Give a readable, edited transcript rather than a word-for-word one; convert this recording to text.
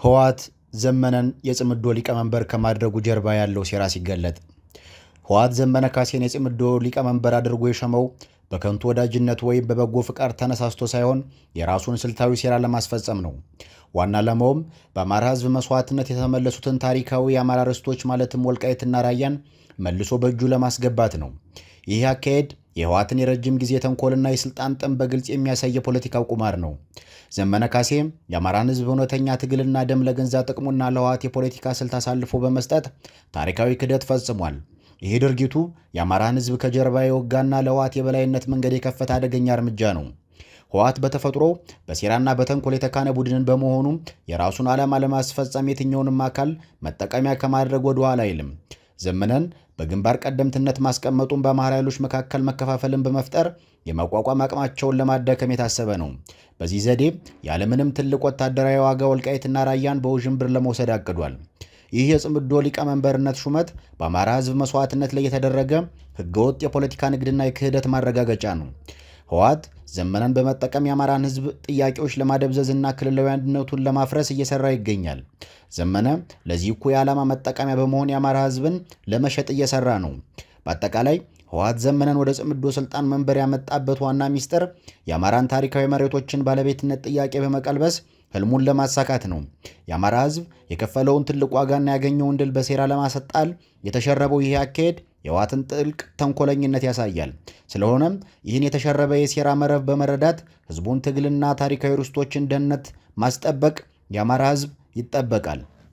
ህወሓት ዘመነን የጽምዶ ሊቀመንበር ከማድረጉ ጀርባ ያለው ሴራ ሲገለጥ ህወሓት ዘመነ ካሴን የጽምዶ ሊቀመንበር አድርጎ የሸመው በከንቱ ወዳጅነት ወይም በበጎ ፍቃድ ተነሳስቶ ሳይሆን የራሱን ስልታዊ ሴራ ለማስፈጸም ነው። ዋና ዓላማውም በአማራ ህዝብ መስዋዕትነት የተመለሱትን ታሪካዊ የአማራ ርስቶች ማለትም ወልቃይትና ራያን መልሶ በእጁ ለማስገባት ነው። ይህ አካሄድ የህወሓትን የረጅም ጊዜ ተንኮልና የስልጣን ጥም በግልጽ የሚያሳይ የፖለቲካው ቁማር ነው። ዘመነ ካሴ የአማራን ህዝብ እውነተኛ ትግልና ደም ለገንዛ ጥቅሙና ለህወሓት የፖለቲካ ስልት አሳልፎ በመስጠት ታሪካዊ ክህደት ፈጽሟል። ይህ ድርጊቱ የአማራን ህዝብ ከጀርባ የወጋና ለህወሓት የበላይነት መንገድ የከፈተ አደገኛ እርምጃ ነው። ህወሓት በተፈጥሮ በሴራና በተንኮል የተካነ ቡድንን በመሆኑ የራሱን ዓላማ ለማስፈጸም የትኛውንም አካል መጠቀሚያ ከማድረግ ወደ ኋላ አይልም። ዘመነን በግንባር ቀደምትነት ማስቀመጡን በአማራ ኃይሎች መካከል መከፋፈልን በመፍጠር የመቋቋም አቅማቸውን ለማዳከም የታሰበ ነው። በዚህ ዘዴ ያለምንም ትልቅ ወታደራዊ ዋጋ ወልቃይትና ራያን በውዥንብር ለመውሰድ አቅዷል። ይህ የጽምዶ ሊቀመንበርነት ሹመት በአማራ ህዝብ መስዋዕትነት ላይ የተደረገ ህገወጥ የፖለቲካ ንግድና የክህደት ማረጋገጫ ነው። ህወሓት ዘመነን በመጠቀም የአማራን ህዝብ ጥያቄዎች ለማደብዘዝና ክልላዊ አንድነቱን ለማፍረስ እየሰራ ይገኛል። ዘመነ ለዚህ እኩይ ዓላማ መጠቀሚያ በመሆን የአማራ ህዝብን ለመሸጥ እየሰራ ነው። በአጠቃላይ ህወሓት ዘመነን ወደ ጽምዶ ስልጣን መንበር ያመጣበት ዋና ሚስጥር የአማራን ታሪካዊ መሬቶችን ባለቤትነት ጥያቄ በመቀልበስ ህልሙን ለማሳካት ነው። የአማራ ህዝብ የከፈለውን ትልቅ ዋጋና ያገኘውን ድል በሴራ ለማሰጣል የተሸረበው ይህ አካሄድ የህወሓትን ጥልቅ ተንኮለኝነት ያሳያል። ስለሆነም ይህን የተሸረበ የሴራ መረብ በመረዳት ህዝቡን ትግልና ታሪካዊ ርስቶችን ደህንነት ማስጠበቅ የአማራ ህዝብ ይጠበቃል።